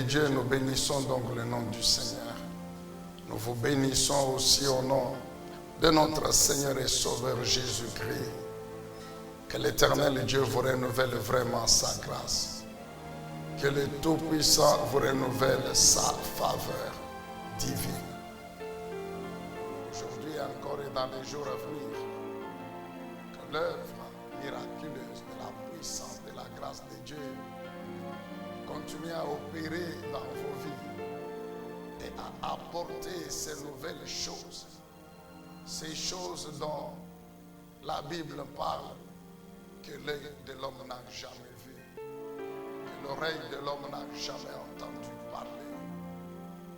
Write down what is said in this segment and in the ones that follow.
Dieu, nous bénissons donc le nom du Seigneur. Nous vous bénissons aussi au nom de notre Seigneur et Sauveur Jésus-Christ. Que l'Éternel Dieu vous renouvelle vraiment sa grâce. Que le Tout-Puissant vous renouvelle sa faveur divine. Aujourd'hui encore et dans les jours à venir, que l'œuvre miraculeuse de la puissance, de la grâce de Dieu continue à opérer dans vos vies et à apporter ces nouvelles choses, ces choses dont la Bible parle, que l'œil de l'homme n'a jamais vu, que l'oreille de l'homme n'a jamais entendu parler.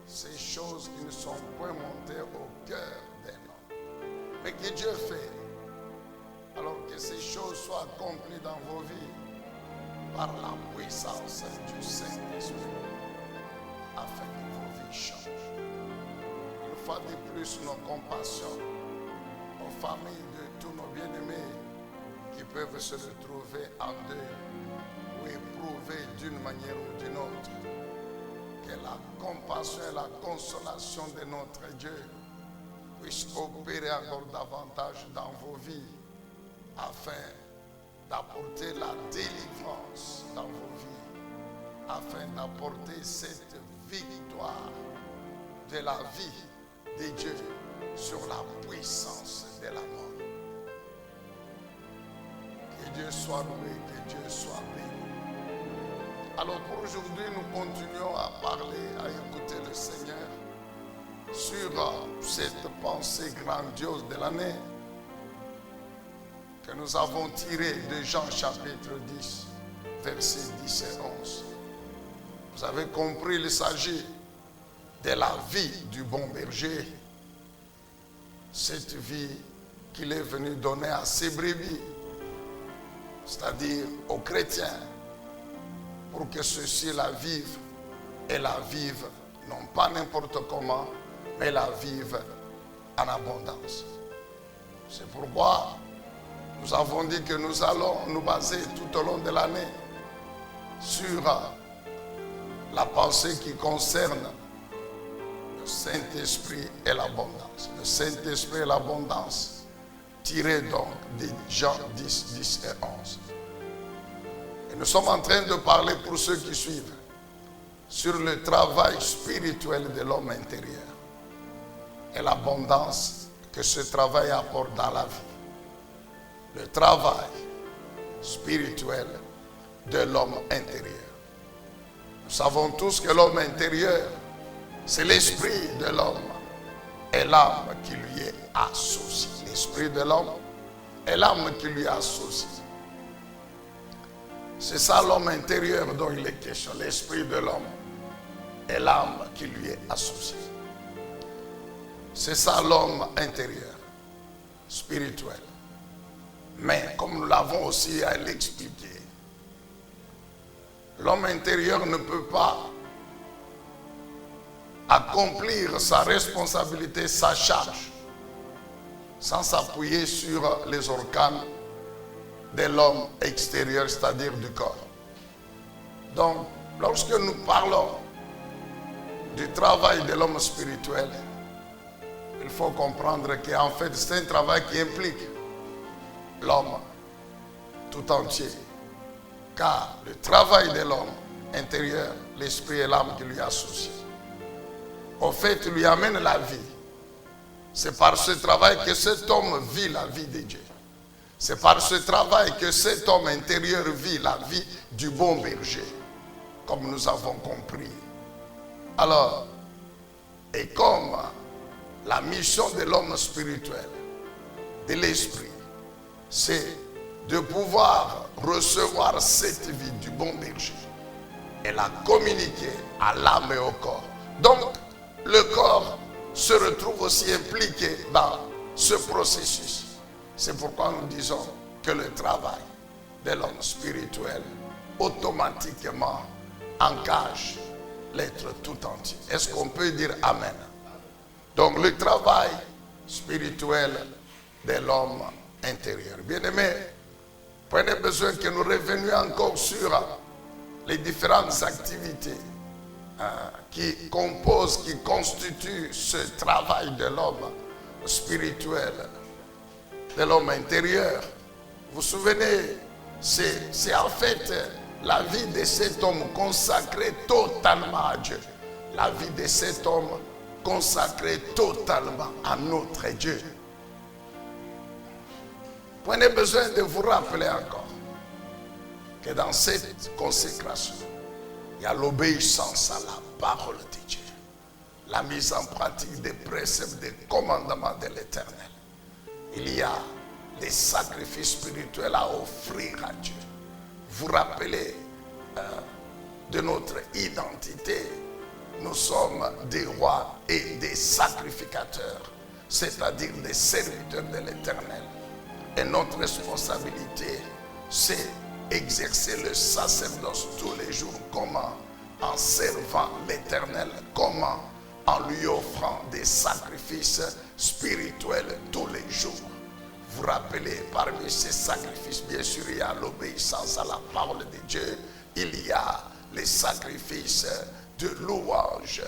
Ces choses qui ne sont point montées au cœur des hommes, mais que Dieu fait. Alors que ces choses soient accomplies dans vos vies par la puissance du Saint-Esprit, afin que vos vies changent. Une fois de plus, nos compassions aux familles de tous nos bien-aimés qui peuvent se retrouver en deuil ou éprouver d'une manière ou d'une autre. Que la compassion et la consolation de notre Dieu puissent opérer encore davantage dans vos vies afin d'apporter la délivrance dans vos vies, afin d'apporter cette victoire de la vie de Dieu sur la puissance de la mort. Que Dieu soit loué, que Dieu soit béni. Alors pour aujourd'hui, nous continuons à parler, à écouter le Seigneur sur cette pensée grandiose de l'année que nous avons tirée de Jean chapitre 10, versets 10 et 11. Vous avez compris, il s'agit de la vie du bon berger, cette vie qu'il est venu donner à ses brebis, c'est-à-dire aux chrétiens, pour que ceux-ci la vivent, et la vivent non pas n'importe comment, mais la vivent en abondance. C'est pourquoi nous avons dit que nous allons nous baser tout au long de l'année sur la pensée qui concerne le Saint-Esprit et l'abondance. Le Saint-Esprit et l'abondance, tiré donc de Jean 10, 10 et 11. Et nous sommes en train de parler, pour ceux qui suivent, sur le travail spirituel de l'homme intérieur et l'abondance que ce travail apporte dans la vie. Le travail spirituel de l'homme intérieur. Nous savons tous que l'homme intérieur, c'est l'esprit de l'homme et l'âme qui lui est associée. L'esprit de l'homme et l'âme qui lui est associée. C'est ça l'homme intérieur dont il est question, l'esprit de l'homme et l'âme qui lui est associée. C'est ça l'homme intérieur, spirituel. Mais comme nous l'avons aussi à l'expliquer, l'homme intérieur ne peut pas accomplir sa responsabilité, sa charge, sans s'appuyer sur les organes de l'homme extérieur, c'est-à-dire du corps. Donc, lorsque nous parlons du travail de l'homme spirituel, il faut comprendre qu'en fait, c'est un travail qui implique l'homme tout entier. Car le travail de l'homme intérieur, l'esprit et l'âme qui lui associent, au fait, lui amène la vie. C'est par ce travail que cet homme vit la vie de Dieu. C'est par ce travail que cet homme intérieur vit la vie du bon berger, comme nous avons compris. Alors, et comme la mission de l'homme spirituel, de l'esprit, c'est de pouvoir recevoir cette vie du bon berger et la communiquer à l'âme et au corps. Donc, le corps se retrouve aussi impliqué dans ce processus. C'est pourquoi nous disons que le travail de l'homme spirituel automatiquement engage l'être tout entier. Est-ce qu'on peut dire Amen? Donc le travail spirituel de l'homme intérieur. Bien-aimés, prenez besoin que nous revenions encore sur les différentes activités qui compose, qui constitue ce travail de l'homme spirituel, de l'homme intérieur. Vous vous souvenez, c'est en fait la vie de cet homme consacré totalement à Dieu. La vie de cet homme consacré totalement à notre Dieu. Vous n'avez besoin de vous rappeler encore que dans cette consécration, il y a l'obéissance à la parole de Dieu, la mise en pratique des préceptes, des commandements de l'Éternel. Il y a des sacrifices spirituels à offrir à Dieu. Vous rappelez de notre identité. Nous sommes des rois et des sacrificateurs, c'est-à-dire des serviteurs de l'Éternel. Et notre responsabilité, c'est exercer le sacerdoce tous les jours. Comment? En servant l'Éternel. Comment? En lui offrant des sacrifices spirituels tous les jours. Vous rappelez, parmi ces sacrifices, bien sûr, il y a l'obéissance à la parole de Dieu. Il y a les sacrifices de louange.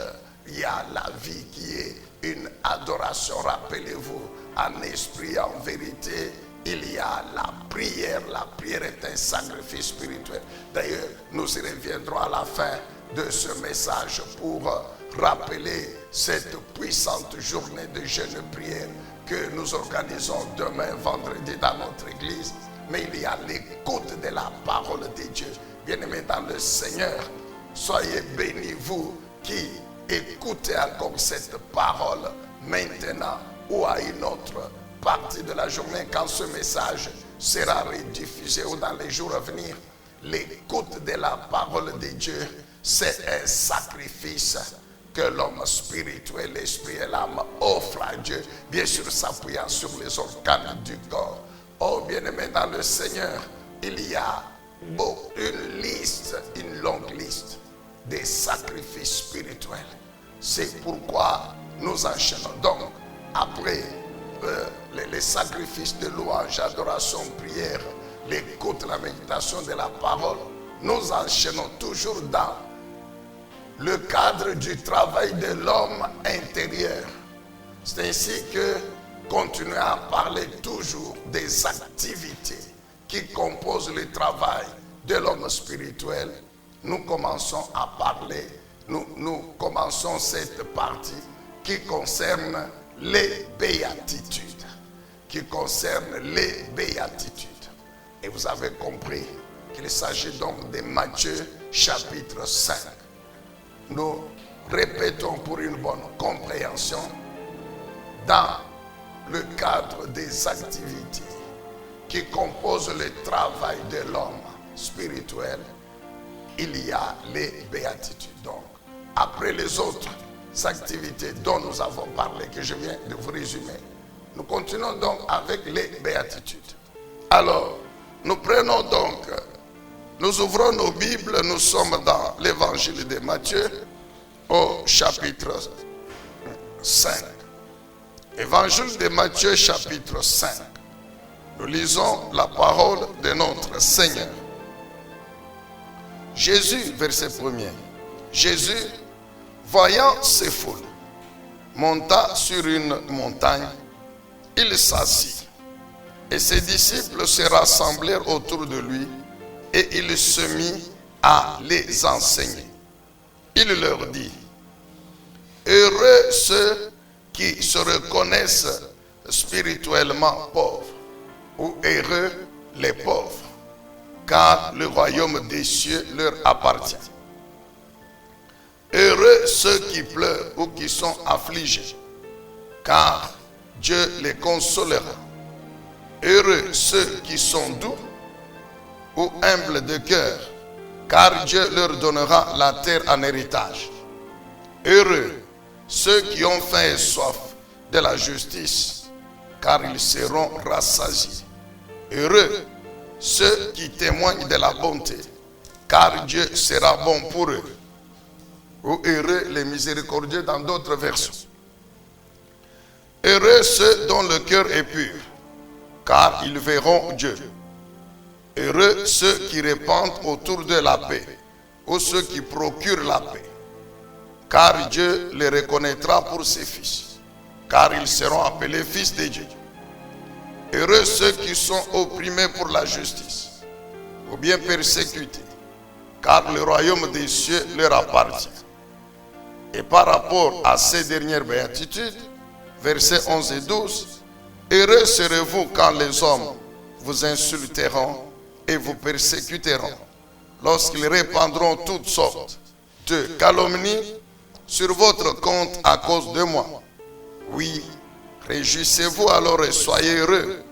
Il y a la vie qui est une adoration. Rappelez-vous, en esprit, en vérité. Il y a la prière. La prière est un sacrifice spirituel. D'ailleurs, nous y reviendrons à la fin de ce message pour rappeler cette puissante journée de jeûne et prière que nous organisons demain, vendredi, dans notre église. Mais il y a l'écoute de la parole de Dieu. Bien-aimés dans le Seigneur, soyez bénis, vous qui écoutez encore cette parole maintenant ou à une autre partie de la journée quand ce message sera rediffusé ou dans les jours à venir. L'écoute de la parole de Dieu, c'est un sacrifice que l'homme spirituel, l'esprit et l'âme offrent à Dieu, bien sûr s'appuyant sur les organes du corps. Oh bien-aimé dans le Seigneur, il y a une liste, une longue liste des sacrifices spirituels. C'est pourquoi nous enchaînons donc après les sacrifices de louange, adoration, prière, l'écoute, la méditation de la parole. Nous enchaînons toujours dans le cadre du travail de l'homme intérieur. C'est ainsi que continuons à parler toujours des activités qui composent le travail de l'homme spirituel. Nous commençons à parler, nous commençons cette partie qui concerne les béatitudes. Qui concerne les béatitudes. Et vous avez compris qu'il s'agit donc de Matthieu chapitre 5. Nous répétons pour une bonne compréhension dans le cadre des activités qui composent le travail de l'homme spirituel. Il y a les béatitudes. Donc, après les autres activités dont nous avons parlé, que je viens de vous résumer, nous continuons donc avec les béatitudes. Alors, nous prenons donc, nous ouvrons nos Bibles, nous sommes dans l'évangile de Matthieu au chapitre 5. Évangile de Matthieu chapitre 5. Nous lisons la parole de notre Seigneur. Jésus, verset 1er. Jésus, voyant ces foules, monta sur une montagne, il s'assit. Et ses disciples se rassemblèrent autour de lui et il se mit à les enseigner. Il leur dit, heureux ceux qui se reconnaissent spirituellement pauvres, ou heureux les pauvres, car le royaume des cieux leur appartient. Heureux ceux qui pleurent ou qui sont affligés, car Dieu les consolera. Heureux ceux qui sont doux ou humbles de cœur, car Dieu leur donnera la terre en héritage. Heureux ceux qui ont faim et soif de la justice, car ils seront rassasiés. Heureux ceux qui témoignent de la bonté, car Dieu sera bon pour eux. Ou heureux les miséricordieux dans d'autres versions. Heureux ceux dont le cœur est pur, car ils verront Dieu. Heureux ceux qui répandent autour de la paix, ou ceux qui procurent la paix, car Dieu les reconnaîtra pour ses fils, car ils seront appelés fils de Dieu. Heureux ceux qui sont opprimés pour la justice, ou bien persécutés, car le royaume des cieux leur appartient. Et par rapport à ces dernières béatitudes, versets 11 et 12, heureux serez-vous quand les hommes vous insulteront et vous persécuteront, lorsqu'ils répandront toutes sortes de calomnies sur votre compte à cause de moi. Oui, réjouissez-vous alors et soyez heureux,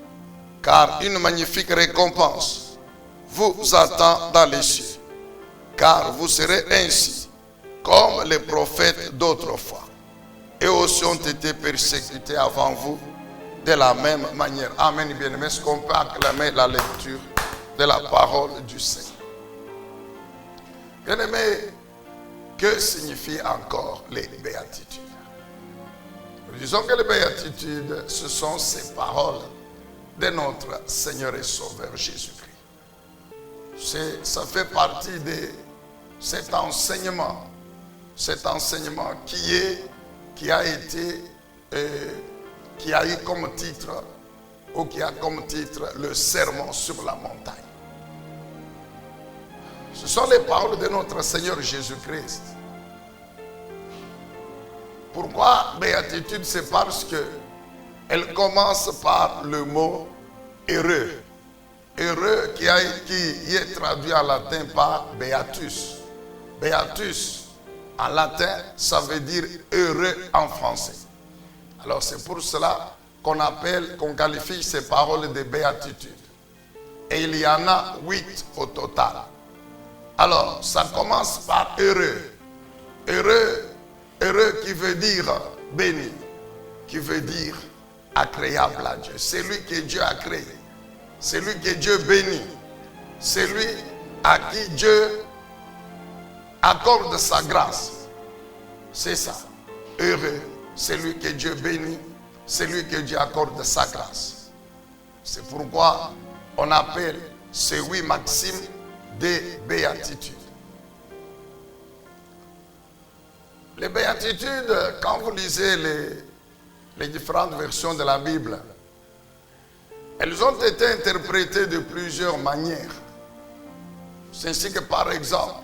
car une magnifique récompense vous attend dans les cieux. Car vous serez ainsi comme les prophètes d'autrefois. Eux aussi ont été persécutés avant vous de la même manière. Amen, bien-aimés. Est-ce qu'on peut acclamer la lecture de la parole du Seigneur? Bien-aimés, que signifient encore les béatitudes? Nous disons que les béatitudes, ce sont ces paroles de notre Seigneur et Sauveur Jésus-Christ. Ça fait partie de cet enseignement qui a eu comme titre, ou qui a comme titre le sermon sur la montagne. Ce sont les paroles de notre Seigneur Jésus-Christ. Pourquoi béatitude? C'est parce que elle commence par le mot heureux. Heureux qui est traduit en latin par beatus. Beatus en latin, ça veut dire heureux en français. Alors c'est pour cela qu'on qualifie ces paroles de béatitude. Et il y en a 8 au total. Alors ça commence par heureux. Heureux qui veut dire béni, qui veut dire agréable à Dieu. C'est lui que Dieu a créé. C'est lui que Dieu bénit. C'est lui à qui Dieu accorde sa grâce. C'est ça. Heureux. C'est lui que Dieu bénit. C'est lui que Dieu accorde sa grâce. C'est pourquoi on appelle ces 8 maximes des béatitudes. Les béatitudes, quand vous lisez les différentes versions de la Bible, elles ont été interprétées de plusieurs manières. C'est ainsi que, par exemple,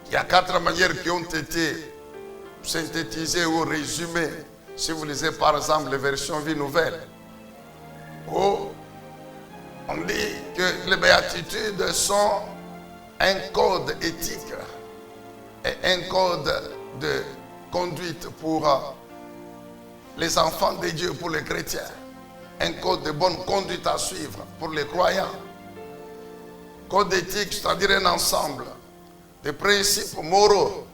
il y a 4 manières qui ont été synthétisées ou résumées. Si vous lisez, par exemple, les versions Vie Nouvelle, où on dit que les béatitudes sont un code éthique et un code de conduite pour les enfants de Dieu, pour les chrétiens. Un code de bonne conduite à suivre pour les croyants. Code éthique, c'est-à-dire un ensemble de principes moraux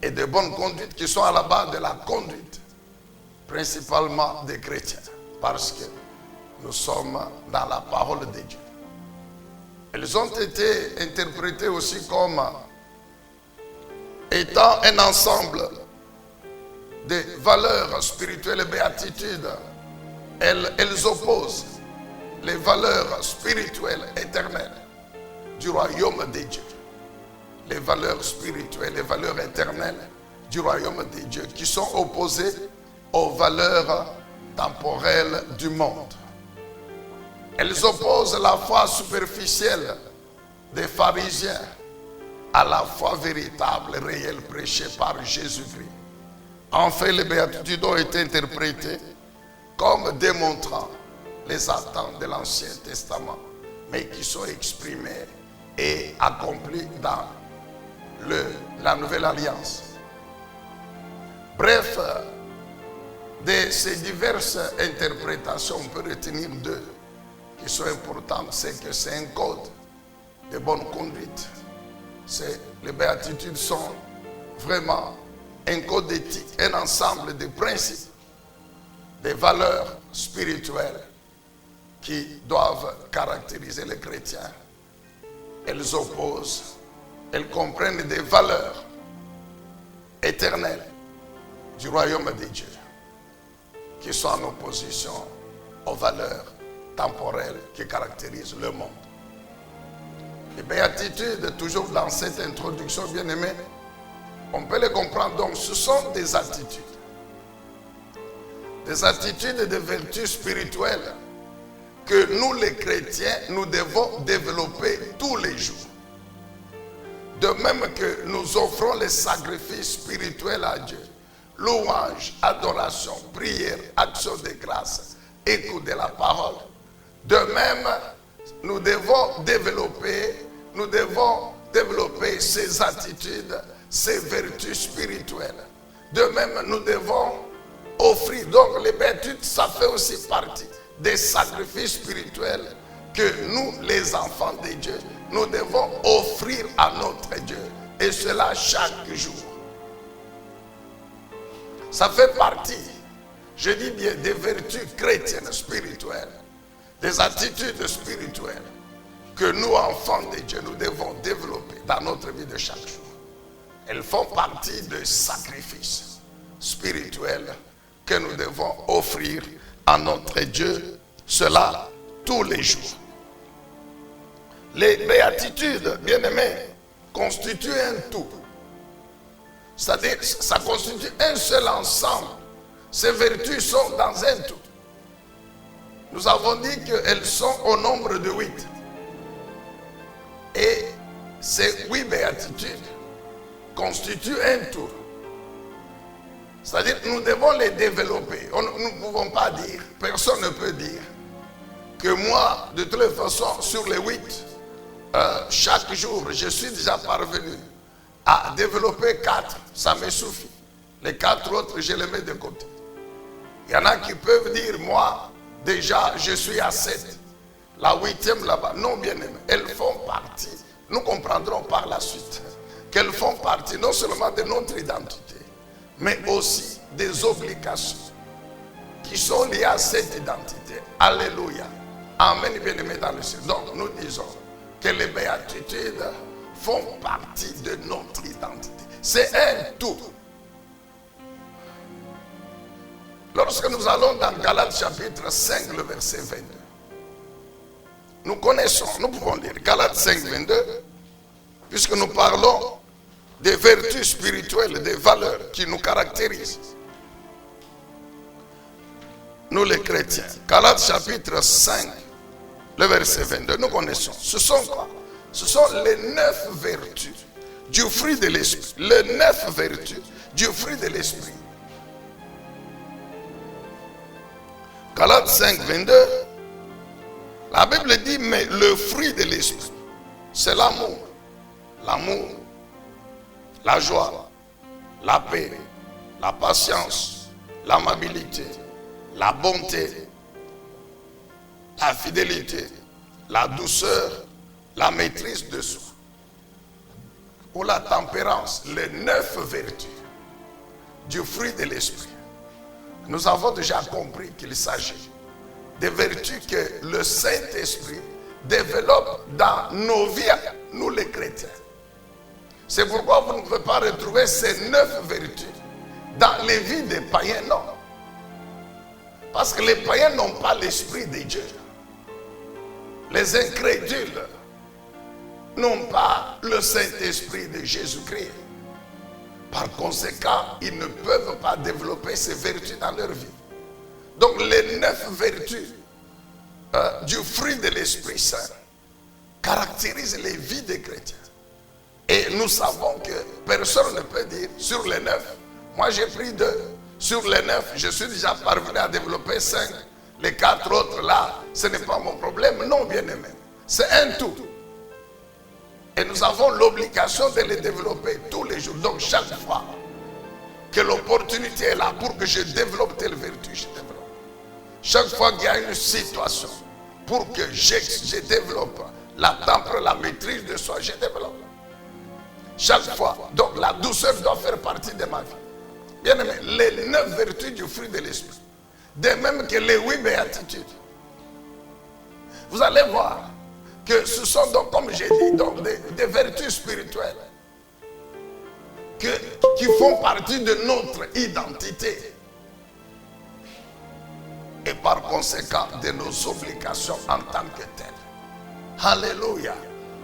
et de bonne conduite qui sont à la base de la conduite, principalement des chrétiens, parce que nous sommes dans la parole de Dieu. Elles ont été interprétées aussi comme étant un ensemble de valeurs spirituelles et béatitudes. Elles opposent les valeurs spirituelles éternelles du royaume de Dieu. Les valeurs spirituelles, les valeurs éternelles du royaume de Dieu qui sont opposées aux valeurs temporelles du monde. Elles opposent la foi superficielle des pharisiens à la foi véritable, réelle, prêchée par Jésus-Christ. En fait, les béatitudes ont été interprétées comme démontrant les attentes de l'Ancien Testament, mais qui sont exprimées et accomplies dans la Nouvelle Alliance. Bref, de ces diverses interprétations, on peut retenir 2 qui sont importantes. C'est que c'est un code de bonne conduite. Les béatitudes sont vraiment un code éthique, un ensemble de principes, des valeurs spirituelles qui doivent caractériser les chrétiens. Elles opposent, elles comprennent des valeurs éternelles du royaume de Dieu qui sont en opposition aux valeurs temporelles qui caractérisent le monde. Les béatitudes, toujours dans cette introduction bien-aimée, On peut les comprendre. Donc, ce sont des attitudes. Des attitudes et des vertus spirituelles que nous, les chrétiens, nous devons développer tous les jours. De même que nous offrons les sacrifices spirituels à Dieu, louange, adoration, prière, action de grâce, écoute de la parole. De même, nous devons développer ces attitudes, ces vertus spirituelles. De même, nous devons offrir. Donc, les vertus, ça fait aussi partie des sacrifices spirituels que nous, les enfants de Dieu, nous devons offrir à notre Dieu. Et cela chaque jour. Ça fait partie, je dis bien, des vertus chrétiennes spirituelles, des attitudes spirituelles que nous, enfants de Dieu, nous devons développer dans notre vie de chaque jour. Elles font partie des sacrifices spirituels que nous devons offrir à notre Dieu, cela tous les jours. Les béatitudes, bien-aimés, constituent un tout. C'est-à-dire, ça constitue un seul ensemble. Ces vertus sont dans un tout. Nous avons dit qu'elles sont au nombre de 8. Et ces 8 béatitudes constituent un tout. C'est-à-dire que nous devons les développer. Nous ne pouvons pas dire, personne ne peut dire que moi, de toute façon, sur les 8, chaque jour, je suis déjà parvenu à développer 4. Ça me suffit. Les 4 autres, je les mets de côté. Il y en a qui peuvent dire, moi, déjà, je suis à 7. La 8e là-bas. Non, bien aimé. Elles font partie. Nous comprendrons par la suite qu'elles font partie non seulement de notre identité, mais aussi des obligations qui sont liées à cette identité. Alléluia. Amen, bien-aimé dans le ciel. Donc, nous disons que les béatitudes font partie de notre identité. C'est un tout. Lorsque nous allons dans Galates chapitre 5, le verset 22, nous connaissons, nous pouvons lire Galates 5, 22, puisque nous parlons des vertus spirituelles, des valeurs qui nous caractérisent. Nous les chrétiens. Galates chapitre 5, le verset 22, nous connaissons. Ce sont quoi? Ce sont les 9 vertus du fruit de l'esprit. Les 9 vertus du fruit de l'esprit. Galates 5, 22. La Bible dit, mais le fruit de l'esprit, c'est l'amour. L'amour, la joie, la paix, la patience, l'amabilité, la bonté, la fidélité, la douceur, la maîtrise de soi, ou la tempérance, les 9 vertus du fruit de l'esprit. Nous avons déjà compris qu'il s'agit des vertus que le Saint-Esprit développe dans nos vies, nous les chrétiens. C'est pourquoi vous ne pouvez pas retrouver ces 9 vertus dans les vies des païens, non. Parce que les païens n'ont pas l'Esprit de Dieu. Les incrédules n'ont pas le Saint-Esprit de Jésus-Christ. Par conséquent, ils ne peuvent pas développer ces vertus dans leur vie. Donc les 9 vertus du fruit de l'Esprit Saint caractérisent les vies des chrétiens. Et nous savons que personne ne peut dire sur les 9, moi j'ai pris 2, sur les 9, je suis déjà parvenu à développer 5, les 4 autres là, ce n'est pas mon problème. Non, bien aimé, c'est un tout. Et nous avons l'obligation de les développer tous les jours. Donc chaque fois que l'opportunité est là pour que je développe telle vertu, je développe. Chaque fois qu'il y a une situation pour que je développe la tempérance, la maîtrise de soi, je développe. Chaque fois. Donc la douceur doit faire partie de ma vie. Bien aimé, les 9 vertus du fruit de l'esprit, de même que les 8 béatitudes. Vous allez voir que ce sont donc, comme j'ai dit, donc des vertus spirituelles qui font partie de notre identité et par conséquent de nos obligations en tant que telles. Alléluia.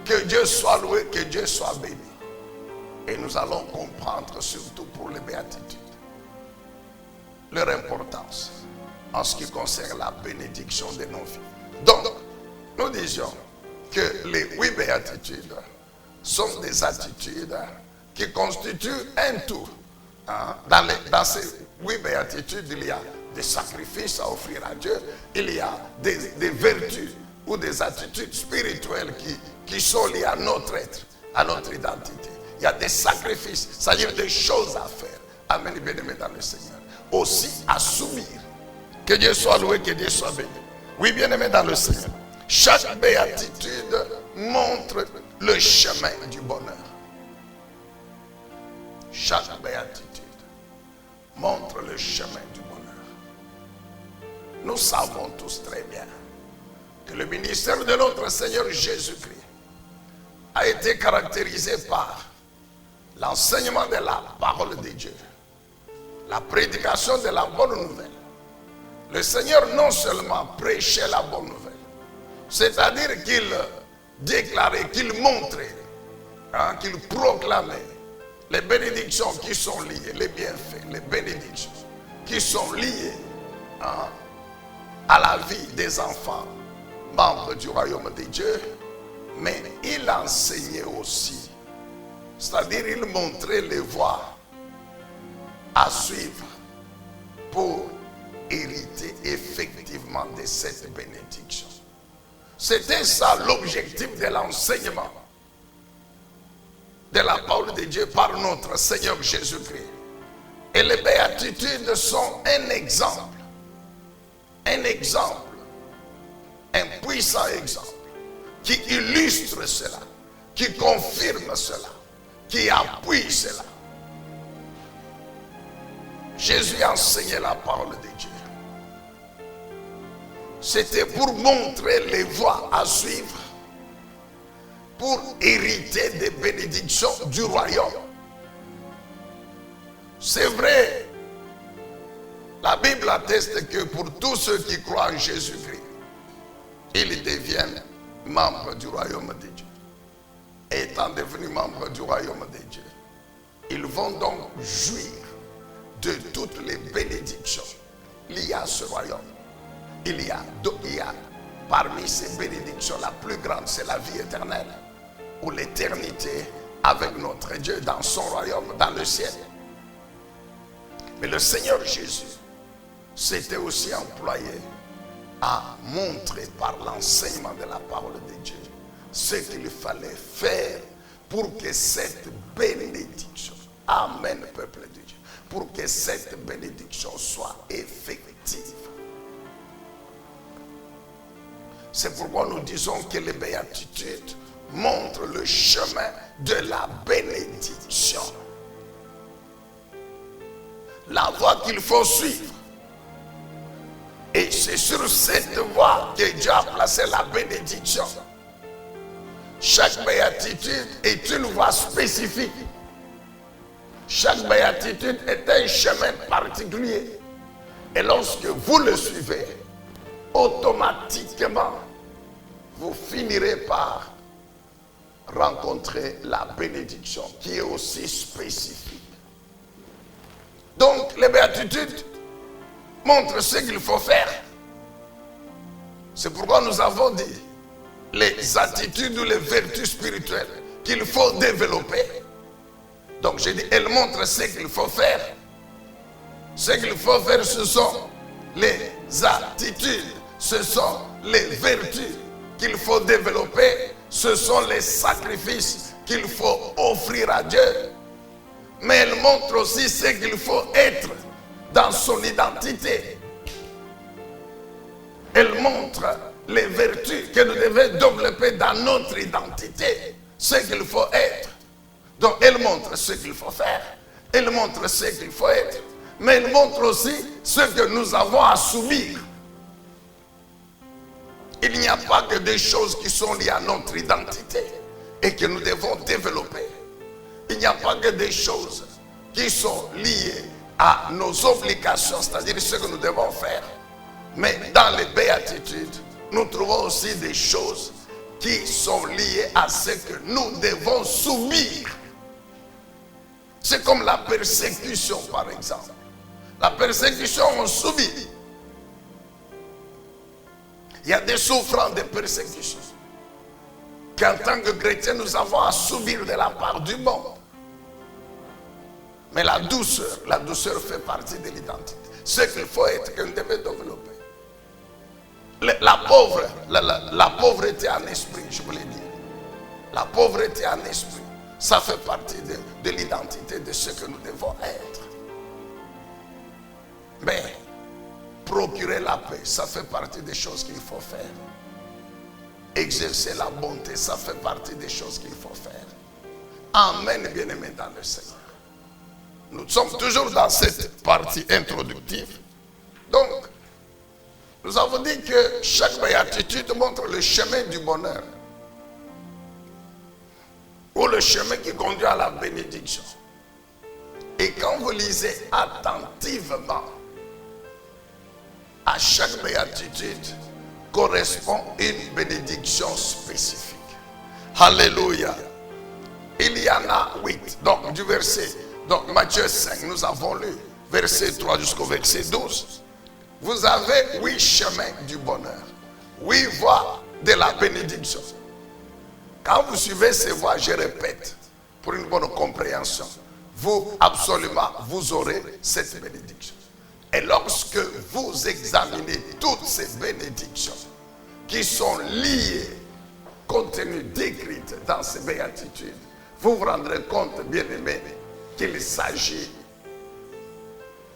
Que Dieu soit loué, que Dieu soit béni. Et nous allons comprendre, surtout pour les béatitudes, leur importance en ce qui concerne la bénédiction de nos vies. Donc, nous disions que les 8 béatitudes sont des attitudes qui constituent un tout. Dans ces 8 béatitudes, il y a des sacrifices à offrir à Dieu, il y a des vertus ou des attitudes spirituelles qui sont liées à notre être, à notre identité. Il y a des sacrifices, c'est-à-dire des choses à faire. Amen, bien-aimés dans le Seigneur. Aussi à subir. Que Dieu soit loué, que Dieu soit béni. Oui, bien-aimés dans le Seigneur. Chaque béatitude montre le chemin du bonheur. Chaque béatitude montre le chemin du bonheur. Nous savons tous très bien que le ministère de notre Seigneur Jésus-Christ a été caractérisé par l'enseignement de la parole de Dieu, la prédication de la bonne nouvelle. Le Seigneur non seulement prêchait la bonne nouvelle, c'est-à-dire qu'il déclarait, qu'il montrait, qu'il proclamait les bénédictions qui sont liées, les bienfaits, les bénédictions qui sont liées à la vie des enfants, membres du royaume de Dieu, mais il enseignait aussi, c'est-à-dire il montrait les voies à suivre pour hériter effectivement de cette bénédiction. C'était ça l'objectif de l'enseignement de la parole de Dieu par notre Seigneur Jésus-Christ. Et les béatitudes sont un exemple, un puissant exemple, qui illustre cela, qui confirme cela, qui appuie cela. Jésus enseignait la parole de Dieu. C'était pour montrer les voies à suivre, pour hériter des bénédictions du royaume. C'est vrai, la Bible atteste que pour tous ceux qui croient en Jésus-Christ, ils deviennent membres du royaume de Dieu. Et étant devenus membres du royaume de Dieu, ils vont donc jouir de toutes les bénédictions liées à ce royaume. Il y a parmi ces bénédictions, la plus grande, c'est la vie éternelle, ou l'éternité avec notre Dieu dans son royaume, dans le ciel. Mais le Seigneur Jésus s'était aussi employé à montrer par l'enseignement de la parole de Dieu ce qu'il fallait faire pour que cette bénédiction, amen peuple de Dieu, pour que cette bénédiction soit effective. C'est pourquoi nous disons que les béatitudes montrent le chemin de la bénédiction. La voie qu'il faut suivre. Et c'est sur cette voie que Dieu a placé la bénédiction. Chaque béatitude est une voie spécifique. Chaque béatitude est un chemin particulier. Et lorsque vous le suivez, automatiquement, vous finirez par rencontrer la bénédiction qui est aussi spécifique. Donc, les béatitudes montrent ce qu'il faut faire. C'est pourquoi nous avons dit les attitudes ou les vertus spirituelles qu'il faut développer. Donc, j'ai dit, elles montrent ce qu'il faut faire. Ce qu'il faut faire, ce sont les attitudes, ce sont les vertus qu'il faut développer, ce sont les sacrifices qu'il faut offrir à Dieu. Mais elle montre aussi ce qu'il faut être dans son identité. Elle montre les vertus que nous devons développer dans notre identité, ce qu'il faut être. Donc elle montre ce qu'il faut faire, elle montre ce qu'il faut être, mais elle montre aussi ce que nous avons à subir. Il n'y a pas que des choses qui sont liées à notre identité et que nous devons développer. Il n'y a pas que des choses qui sont liées à nos obligations, c'est-à-dire ce que nous devons faire. Mais dans les béatitudes, nous trouvons aussi des choses qui sont liées à ce que nous devons subir. C'est comme la persécution, par exemple. La persécution, on subit. Il y a des souffrances, des persécutions qu'en tant que chrétiens, nous avons à subir de la part du monde. Mais la douceur fait partie de l'identité. Ce qu'il faut être, que nous devons développer. La pauvreté en esprit, je voulais dire. La pauvreté en esprit, ça fait partie de l'identité de ce que nous devons être. Mais procurer la paix, ça fait partie des choses qu'il faut faire. Exercer la bonté, ça fait partie des choses qu'il faut faire. Amen, bien-aimés dans le Seigneur. Nous sommes toujours dans cette partie introductive. Donc, nous avons dit que chaque béatitude montre le chemin du bonheur. Ou le chemin qui conduit à la bénédiction. Et quand vous lisez attentivement, à chaque béatitude correspond une bénédiction spécifique. Alléluia. Il y en a 8. Donc, du verset, donc Matthieu 5, nous avons lu, verset 3 jusqu'au verset 12. Vous avez 8 chemins du bonheur. 8 voies de la bénédiction. Quand vous suivez ces voies, je répète, pour une bonne compréhension, vous aurez cette bénédiction. Et lorsque vous examinez toutes ces bénédictions qui sont liées, contenues, décrites dans ces béatitudes, vous vous rendrez compte, bien-aimés, qu'il s'agit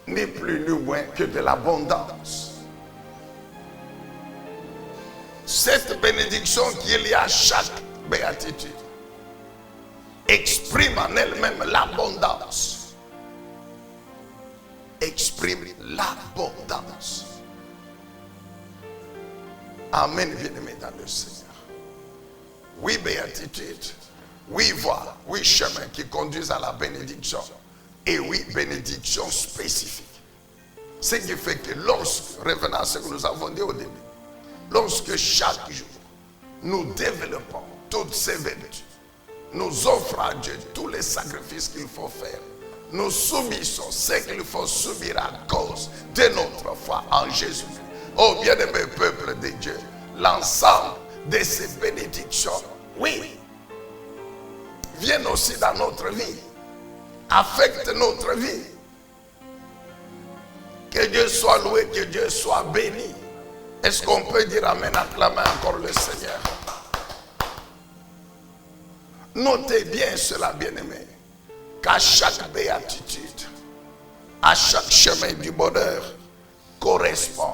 ni plus ni moins que de l'abondance. Cette bénédiction qu'il y a à chaque béatitude exprime en elle-même l'abondance. Exprime l'abondance. Amen, bien-aimés dans le Seigneur. 8 béatitudes, 8 voies, 8 chemins qui conduisent à la bénédiction et 8 bénédictions spécifiques. Ce qui fait que revenant à ce que nous avons dit au début, lorsque chaque jour nous développons toutes ces vertus, nous offrons à Dieu tous les sacrifices qu'il faut faire, nous subissons ce qu'il faut subir à cause de notre foi en Jésus-Christ. Oh bien-aimé peuple de Dieu, l'ensemble de ces bénédictions, oui, viennent aussi dans notre vie, affectent notre vie. Que Dieu soit loué, que Dieu soit béni. Est-ce qu'on peut dire amen, acclamer encore le Seigneur? Notez bien cela, bien-aimé, qu'à chaque béatitude, à chaque chemin du bonheur, correspond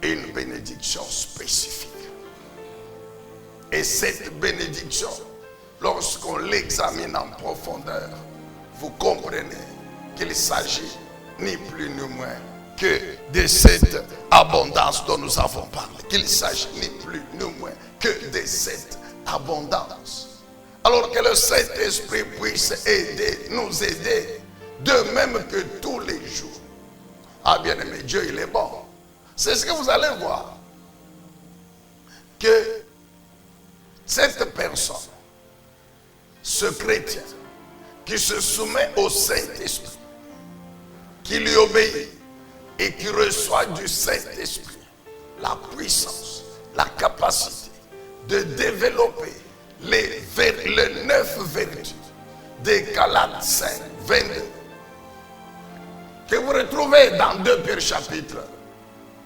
une bénédiction spécifique. Et cette bénédiction, lorsqu'on l'examine en profondeur, vous comprenez qu'il s'agit ni plus ni moins que de cette abondance dont nous avons parlé. Qu'il s'agit ni plus ni moins que de cette abondance. Alors que le Saint-Esprit puisse nous aider, de même que tous les jours. Ah bien aimé, Dieu il est bon. C'est ce que vous allez voir. Que cette personne, ce chrétien, qui se soumet au Saint-Esprit, qui lui obéit et qui reçoit du Saint-Esprit la puissance, la capacité de développer les 9 vertus des Galates 5, 22, que vous retrouvez dans 2 Pierre chapitre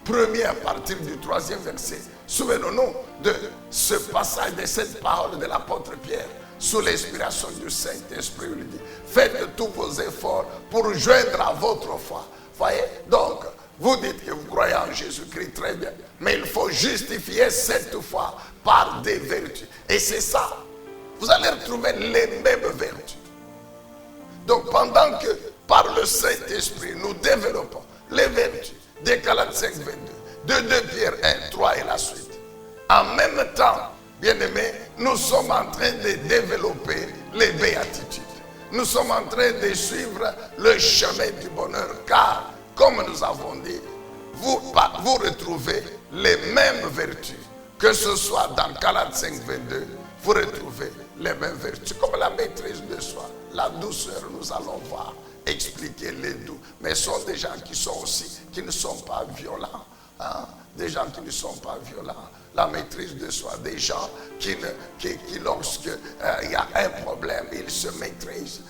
1er à partir du 3e verset. Souvenons-nous de ce passage, de cette parole de l'apôtre Pierre, sous l'inspiration du Saint-Esprit. Il dit, faites tous vos efforts pour joindre à votre foi. Voyez, donc, vous dites que vous croyez en Jésus-Christ, très bien. Mais il faut justifier cette foi par des vertus. Et c'est ça. Vous allez retrouver les mêmes vertus. Donc, pendant que par le Saint-Esprit, nous développons les vertus des Galates 5, 22, de 2 Pierre 1, 3 et la suite. En même temps, bien-aimés, nous sommes en train de développer les béatitudes. Nous sommes en train de suivre le chemin du bonheur. Car, comme nous avons dit, vous retrouvez les mêmes vertus. Que ce soit dans Galates 5, 22, vous retrouvez les mêmes vertus, comme la maîtrise de soi, la douceur, nous allons voir, expliquer les doux. Mais ce sont des gens qui ne sont pas violents. Hein? Des gens qui ne sont pas violents. La maîtrise de soi, des gens qui lorsque il y a un problème, ils se maîtrisent.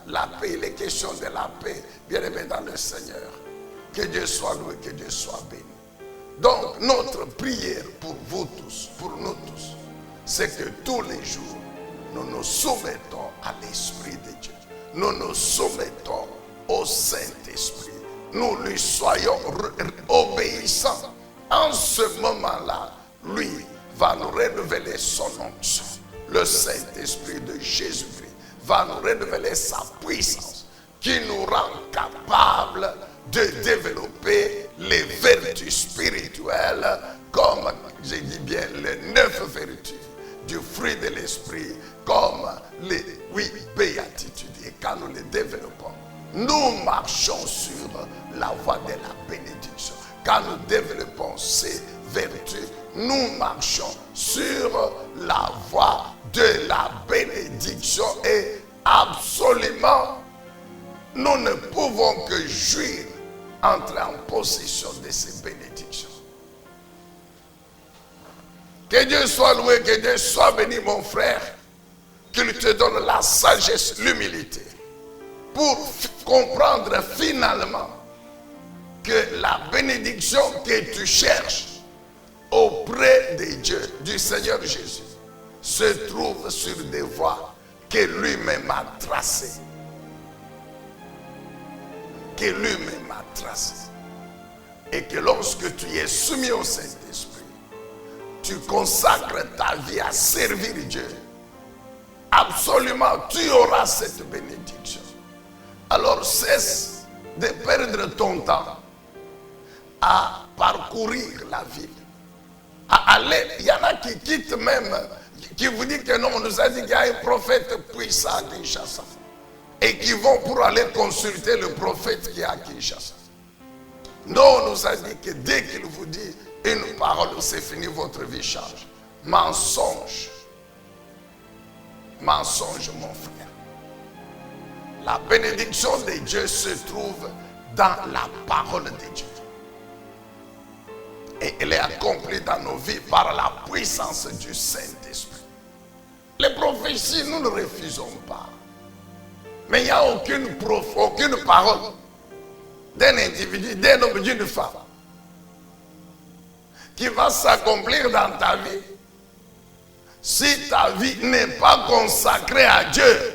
La paix, les questions de la paix, bien aimé dans le Seigneur. Que Dieu soit loué, que Dieu soit béni. Donc, notre prière pour vous tous, pour nous tous, c'est que tous les jours, nous nous soumettons à l'Esprit de Dieu. Nous nous soumettons au Saint-Esprit. Nous lui soyons obéissants. En ce moment-là, lui va nous révéler son onction. Le Saint-Esprit de Jésus-Christ va nous révéler sa puissance qui nous rend capables de développer les vertus spirituelles, comme j'ai dit bien, les 9 vertus du fruit de l'esprit, comme les 8 béatitudes. Et quand nous les développons, nous marchons sur la voie de la bénédiction. Quand nous développons ces vertus, nous marchons sur la voie de la bénédiction et absolument, nous ne pouvons que jouir, entrer en possession de ces bénédictions. Que Dieu soit loué, que Dieu soit béni, mon frère, qu'il te donne la sagesse, l'humilité, pour comprendre finalement que la bénédiction que tu cherches auprès de Dieu, du Seigneur Jésus, se trouve sur des voies que lui-même a tracées. Que lui-même a tracées. Et que lorsque tu es soumis au Saint-Esprit, tu consacres ta vie à servir Dieu, absolument tu auras cette bénédiction. Alors cesse de perdre ton temps à parcourir la ville, à aller. Il y en a qui quittent même, qui vous disent que non, on nous a dit qu'il y a un prophète puissant à Kinshasa, et qui vont pour aller consulter le prophète qui est à Kinshasa. Non, on nous a dit que dès qu'il vous dit une parole, c'est fini, votre vie change. Mensonge. Mensonge, mon frère. La bénédiction de Dieu se trouve dans la parole de Dieu. Et elle est accomplie dans nos vies par la puissance du Saint-Esprit. Les prophéties, nous ne refusons pas. Mais il n'y a aucune parole d'un individu, d'un homme, d'une femme qui va s'accomplir dans ta vie si ta vie n'est pas consacrée à Dieu.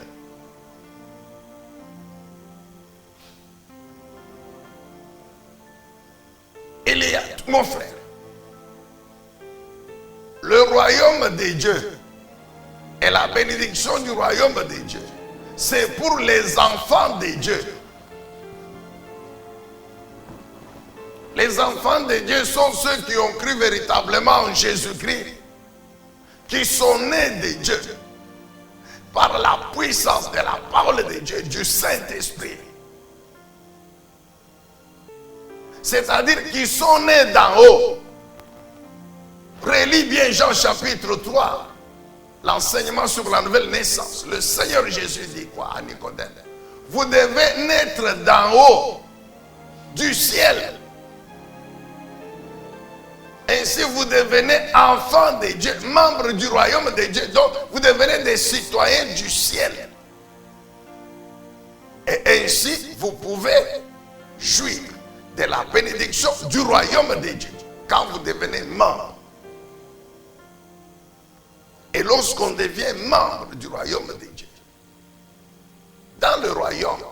Il y a, mon frère, le royaume de Dieu et la bénédiction du royaume de Dieu, c'est pour les enfants de Dieu. Les enfants de Dieu sont ceux qui ont cru véritablement en Jésus-Christ, qui sont nés de Dieu par la puissance de la parole de Dieu, du Saint-Esprit. C'est-à-dire qu'ils sont nés d'en haut. Relis bien Jean chapitre 3, l'enseignement sur la nouvelle naissance. Le Seigneur Jésus dit quoi à Nicodème? Vous devez naître d'en haut, du ciel. Ainsi vous devenez enfants de Dieu, membres du royaume de Dieu. Donc vous devenez des citoyens du ciel. Et ainsi vous pouvez jouir de la bénédiction du royaume de Dieu quand vous devenez membre. Et lorsqu'on devient membre du royaume de Dieu, dans le royaume,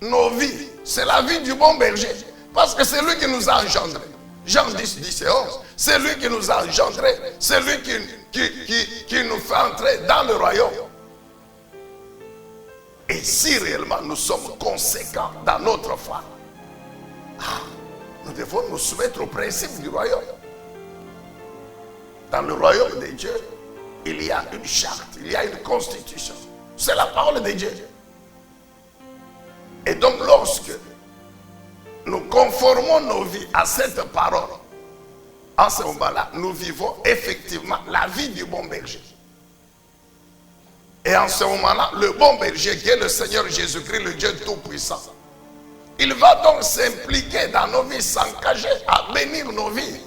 nos vies, c'est la vie du bon berger. Parce que c'est lui qui nous a engendrés. Jean 10, 10 et 11. C'est lui qui nous a engendrés. C'est lui qui nous fait entrer dans le royaume. Et si réellement nous sommes conséquents dans notre foi, nous devons nous soumettre aux principes du royaume. Dans le royaume de Dieu, il y a une charte, il y a une constitution. C'est la parole de Dieu. Et donc lorsque nous conformons nos vies à cette parole, en ce moment-là, nous vivons effectivement la vie du bon berger. Et en ce moment-là, le bon berger qui est le Seigneur Jésus-Christ, le Dieu Tout-Puissant, il va donc s'impliquer dans nos vies, s'engager à bénir nos vies.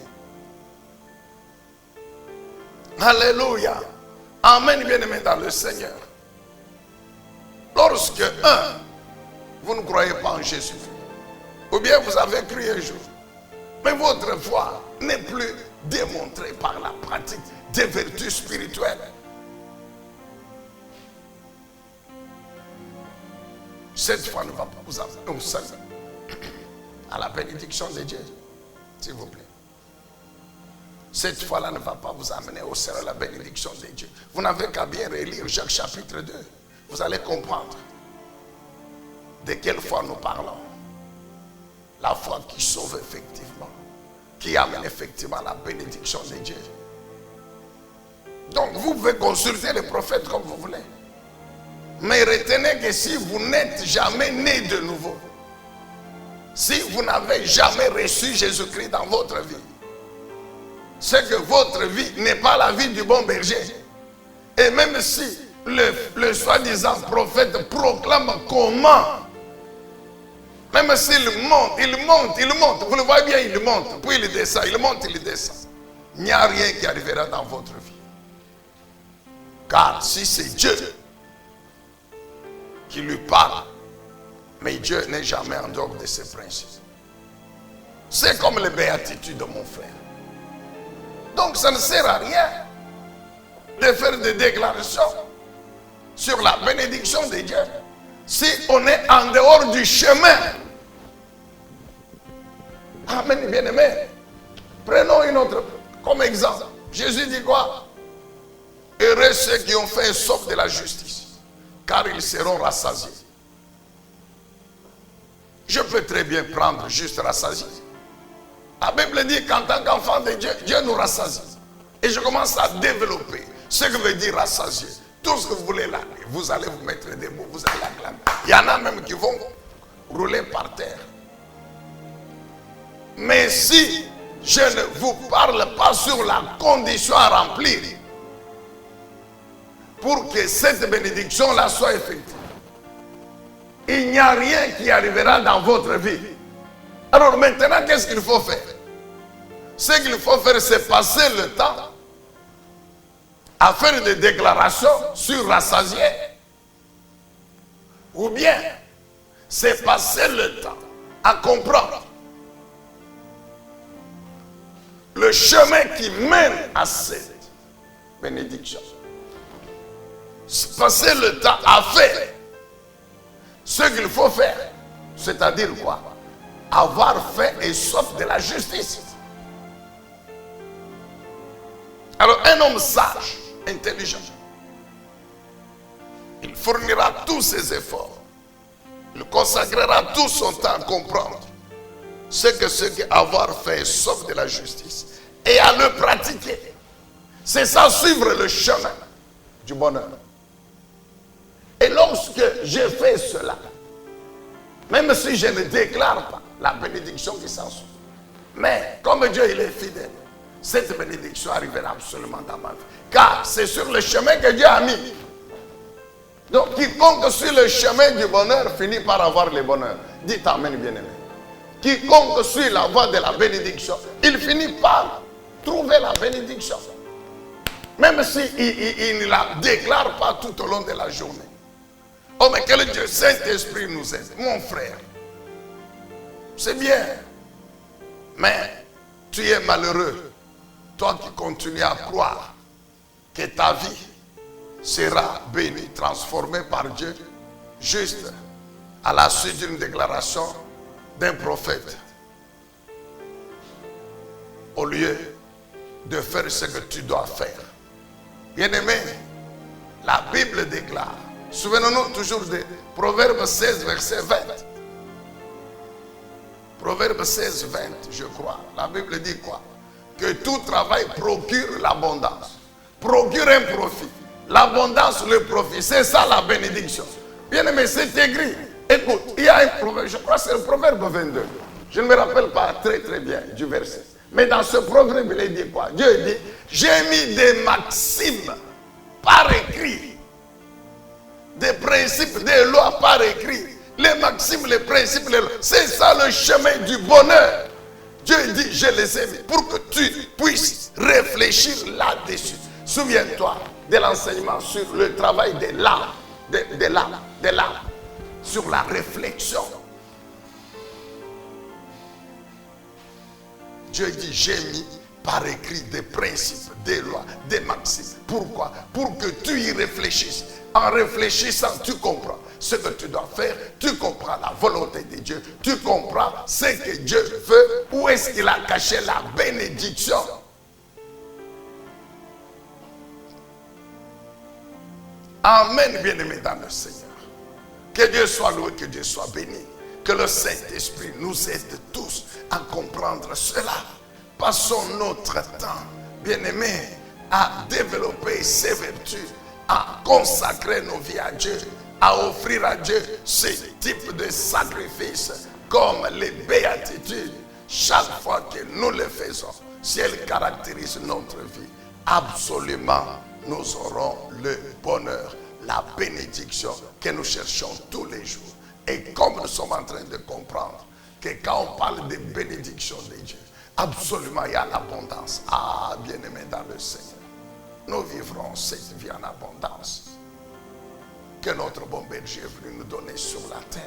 Alléluia. Amen, bien-aimés dans le Seigneur. Lorsque, vous ne croyez pas en Jésus, ou bien vous avez cru un jour, mais votre foi n'est plus démontrée par la pratique des vertus spirituelles. Cette foi ne va pas vous amener au sein à la bénédiction de Dieu, s'il vous plaît. Cette foi-là ne va pas vous amener au sein de la bénédiction de Dieu. Vous n'avez qu'à bien relire Jacques chapitre 2. Vous allez comprendre de quelle foi nous parlons. La foi qui sauve effectivement, qui amène effectivement la bénédiction de Dieu. Donc vous pouvez consulter les prophètes comme vous voulez. Mais retenez que si vous n'êtes jamais né de nouveau, si vous n'avez jamais reçu Jésus-Christ dans votre vie, c'est que votre vie n'est pas la vie du bon berger. Et même si le soi-disant prophète proclame comment, même s'il monte, vous le voyez bien, il monte, puis il descend, il monte, il descend. Il n'y a rien qui arrivera dans votre vie. Car si c'est Dieu qui lui parle, mais Dieu n'est jamais en dehors de ses principes. C'est comme les béatitudes de mon frère. Donc ça ne sert à rien de faire des déclarations sur la bénédiction de Dieu si on est en dehors du chemin. Amen, bien-aimés. Prenons une autre comme exemple. Jésus dit quoi? Heureux ceux qui ont fait un soif de la justice, car ils seront rassasiés. Je peux très bien prendre juste rassasié. La Bible dit qu'en tant qu'enfant de Dieu, Dieu nous rassasie. Et je commence à développer ce que veut dire rassasier. Tout ce que vous voulez là, vous allez vous mettre debout, vous allez acclamer. Il y en a même qui vont rouler par terre. Mais si je ne vous parle pas sur la condition à remplir pour que cette bénédiction-là soit effective, il n'y a rien qui arrivera dans votre vie. Alors maintenant, qu'est-ce qu'il faut faire? Ce qu'il faut faire, c'est passer le temps à faire des déclarations sur rassasié. Ou bien, c'est passer le temps à comprendre le chemin qui mène à cette bénédiction. C'est passer le temps à faire ce qu'il faut faire. C'est-à-dire quoi? Avoir fait et soif de la justice. Alors un homme sage, intelligent, il fournira tous ses efforts. Il consacrera tout son temps à comprendre ce que avoir fait et soif de la justice et à le pratiquer. C'est ça, suivre le chemin du bonheur. Et lorsque j'ai fait cela, même si je ne déclare pas la bénédiction qui s'ensuit, mais comme Dieu il est fidèle, cette bénédiction arrivera absolument dans ma vie. Car c'est sur le chemin que Dieu a mis. Donc quiconque suit le chemin du bonheur finit par avoir le bonheur. Dites amen, bien-aimé. Quiconque suit la voie de la bénédiction, il finit par trouver la bénédiction. Même s'il ne la déclare pas tout au long de la journée. Oh mais que le Dieu Saint-Esprit nous aide. Mon frère, c'est bien. Mais tu es malheureux. Toi qui continues à croire que ta vie sera bénie, transformée par Dieu, juste à la suite d'une déclaration d'un prophète. Au lieu de faire ce que tu dois faire. Bien-aimé, la Bible déclare, souvenons-nous toujours de Proverbe 16, verset 20. Proverbe 16, 20, je crois. La Bible dit quoi? Que tout travail procure l'abondance. Procure un profit. L'abondance, le profit. C'est ça la bénédiction. Bien-aimé, c'est écrit. Écoute, il y a un proverbe, je crois que c'est le Proverbe 22. Je ne me rappelle pas très bien du verset. Mais dans ce proverbe, il dit quoi? Dieu dit, j'ai mis des maximes par écrit des principes, des lois par écrit. Les maximes, les principes, les lois. C'est ça le chemin du bonheur. Dieu dit, je les ai mis pour que tu puisses réfléchir là-dessus. Souviens-toi de l'enseignement sur le travail de l'âme, de l'âme, sur la réflexion. Dieu dit, j'ai mis par écrit des principes, des lois, des maximes. Pourquoi? Pour que tu y réfléchisses. En réfléchissant, tu comprends ce que tu dois faire, tu comprends la volonté de Dieu, tu comprends ce que Dieu veut, où est-ce qu'il a caché la bénédiction. Amen, bien-aimés dans le Seigneur. Que Dieu soit loué, que Dieu soit béni. Que le Saint-Esprit nous aide tous à comprendre cela. Passons notre temps, bien-aimés, à développer ces vertus, à consacrer nos vies à Dieu, à offrir à Dieu ce type de sacrifice comme les béatitudes. Chaque fois que nous le faisons, si elles caractérisent notre vie, absolument, nous aurons le bonheur, la bénédiction que nous cherchons tous les jours. Et comme nous sommes en train de comprendre que quand on parle de bénédiction de Dieu, absolument il y a l'abondance. Ah, bien-aimés dans le Seigneur, nous vivrons cette vie en abondance que notre bon berger est venu nous donner sur la terre.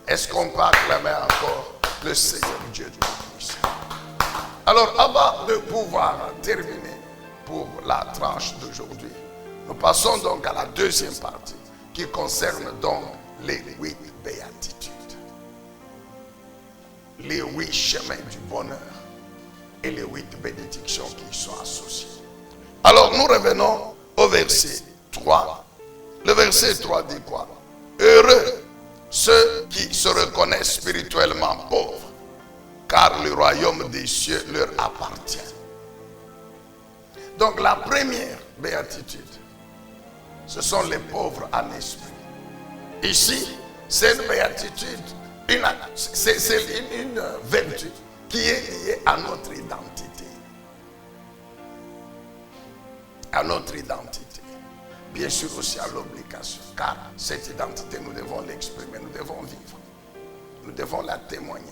Est-ce qu'on peut acclamer encore le Seigneur Dieu Tout-Puissant? Alors, avant de pouvoir terminer pour la tranche d'aujourd'hui, nous passons donc à la deuxième partie qui concerne donc les 8 béatitudes. Les 8 chemins du bonheur et les 8 bénédictions qui y sont associées. Alors nous revenons au verset 3. Le verset 3 dit quoi? Heureux ceux qui se reconnaissent spirituellement pauvres, car le royaume des cieux leur appartient. Donc la première béatitude, ce sont les pauvres en esprit. Ici, c'est une béatitude, c'est une vertu qui est liée à notre identité. À notre identité. Bien sûr aussi à l'obligation, car cette identité, nous devons l'exprimer, nous devons vivre. Nous devons la témoigner.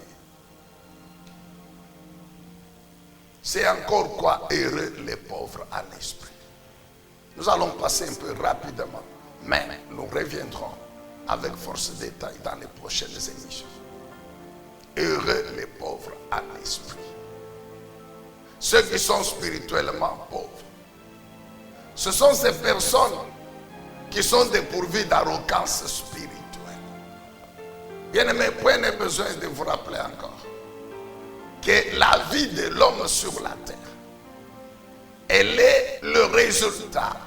C'est encore quoi heureux les pauvres à l'esprit. Nous allons passer un peu rapidement, mais nous reviendrons avec force de détail dans les prochaines émissions. Heureux les pauvres à l'esprit. Ceux qui sont spirituellement pauvres. Ce sont ces personnes qui sont dépourvues d'arrogance spirituelle. Bien-aimés, prenez besoin de vous rappeler encore que la vie de l'homme sur la terre, elle est le résultat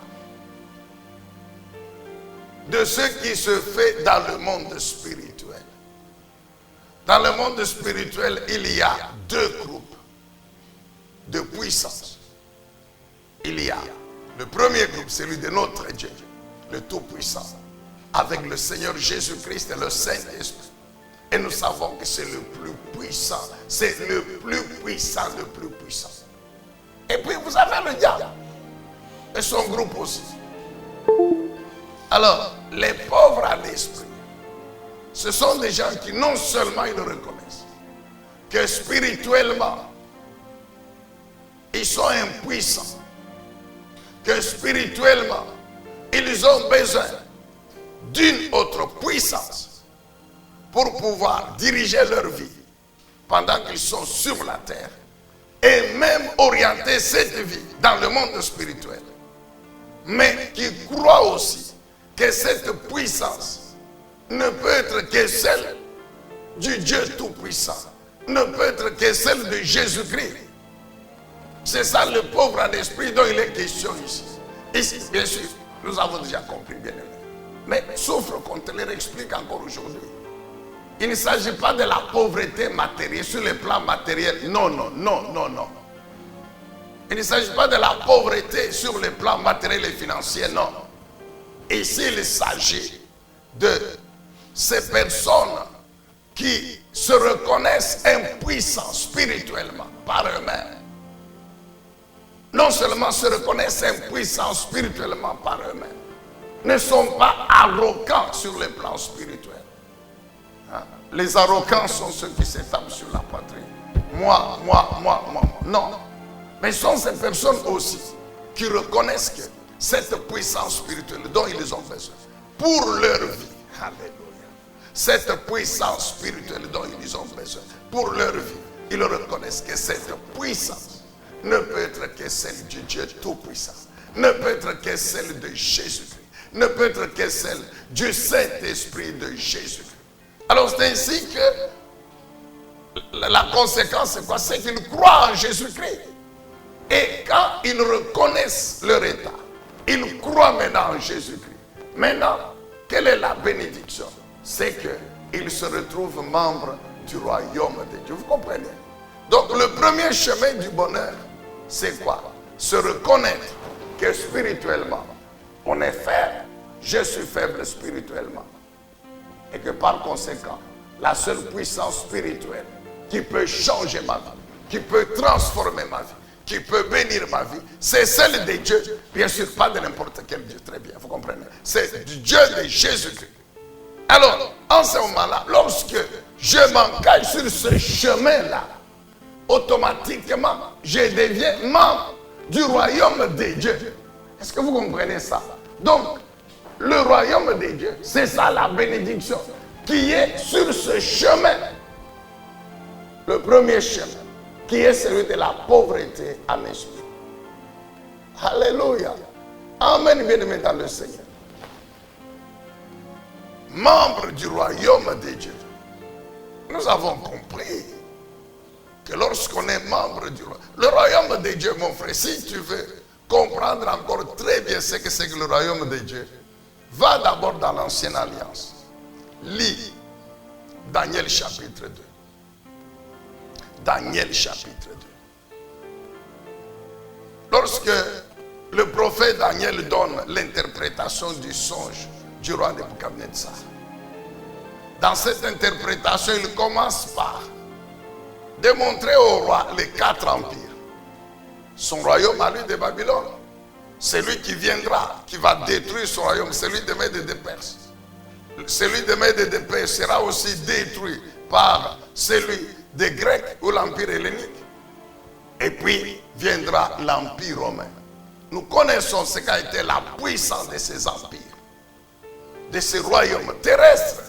de ce qui se fait dans le monde spirituel. Dans le monde spirituel, il y a 2 groupes de puissance. Il y a le premier groupe, celui de notre Dieu, le Tout-Puissant, avec le Seigneur Jésus-Christ et le Saint-Esprit. Et nous savons que c'est le plus puissant. C'est le plus puissant, le plus puissant. Et puis vous avez le diable et son groupe aussi. Alors, les pauvres à l'esprit, ce sont des gens qui non seulement ils reconnaissent que spirituellement, ils sont impuissants, que spirituellement, ils ont besoin d'une autre puissance pour pouvoir diriger leur vie pendant qu'ils sont sur la terre et même orienter cette vie dans le monde spirituel. Mais qui croient aussi que cette puissance ne peut être que celle du Dieu Tout-Puissant, ne peut être que celle de Jésus-Christ. C'est ça le pauvre en esprit dont il est question ici. Ici, bien sûr, nous avons déjà compris, bien aimé. Mais souffre qu'on te le explique encore aujourd'hui. Il ne s'agit pas de la pauvreté matérielle, sur le plan matériel. Non, non, non, non, non. Il ne s'agit pas de la pauvreté sur le plan matériel et financier, non. Ici, il s'agit de ces personnes qui se reconnaissent impuissants spirituellement par eux-mêmes. Non seulement se reconnaissent impuissants spirituellement par eux-mêmes, ne sont pas arrogants sur le plan spirituel. Hein? Les arrogants sont ceux qui s'étapent sur la poitrine. Moi. Non. Mais ce sont ces personnes aussi qui reconnaissent que cette puissance spirituelle dont ils ont besoin pour leur vie. Alléluia. Cette puissance spirituelle dont ils ont besoin pour leur vie. Ils reconnaissent que cette puissance ne peut être que celle du Dieu Tout-Puissant. Ne peut être que celle de Jésus-Christ. Ne peut être que celle du Saint-Esprit de Jésus-Christ. Alors c'est ainsi que la conséquence c'est quoi? C'est qu'ils croient en Jésus-Christ. Et quand ils reconnaissent leur état, ils croient maintenant en Jésus-Christ. Maintenant, quelle est la bénédiction? C'est qu'ils se retrouvent membres du royaume de Dieu. Vous comprenez? Donc le premier chemin du bonheur, c'est quoi? Se reconnaître que spirituellement, on est faible. Je suis faible spirituellement. Et que par conséquent, la seule puissance spirituelle qui peut changer ma vie, qui peut transformer ma vie, qui peut bénir ma vie, c'est celle de Dieu. Bien sûr, pas de n'importe quel Dieu, très bien, vous comprenez? C'est du Dieu de Jésus-Christ. Alors, en ce moment-là, lorsque je m'engage sur ce chemin-là, automatiquement, je deviens membre du royaume de Dieu. Est-ce que vous comprenez ça? Donc, le royaume de Dieu, c'est ça la bénédiction qui est sur ce chemin. Le premier chemin, qui est celui de la pauvreté en esprit. Alléluia. Amen, bien-aimé dans le Seigneur. Membre du royaume de Dieu. Nous avons compris que lorsqu'on est membre du royaume, le royaume de Dieu, mon frère, si tu veux comprendre encore très bien ce que c'est que le royaume de Dieu, va d'abord dans l'Ancienne Alliance. Lis Daniel chapitre 2. Daniel chapitre 2. Lorsque le prophète Daniel donne l'interprétation du songe du roi Nebuchadnezzar, dans cette interprétation, il commence par démontrer au roi les 4 empires. Son royaume à lui de Babylone. Celui qui viendra, qui va détruire son royaume, celui de Mède et de Perse. Celui de Mède et de Perse sera aussi détruit par celui des Grecs ou l'empire hellénique. Et puis viendra l'empire romain. Nous connaissons ce qu'a été la puissance de ces empires, de ces royaumes terrestres.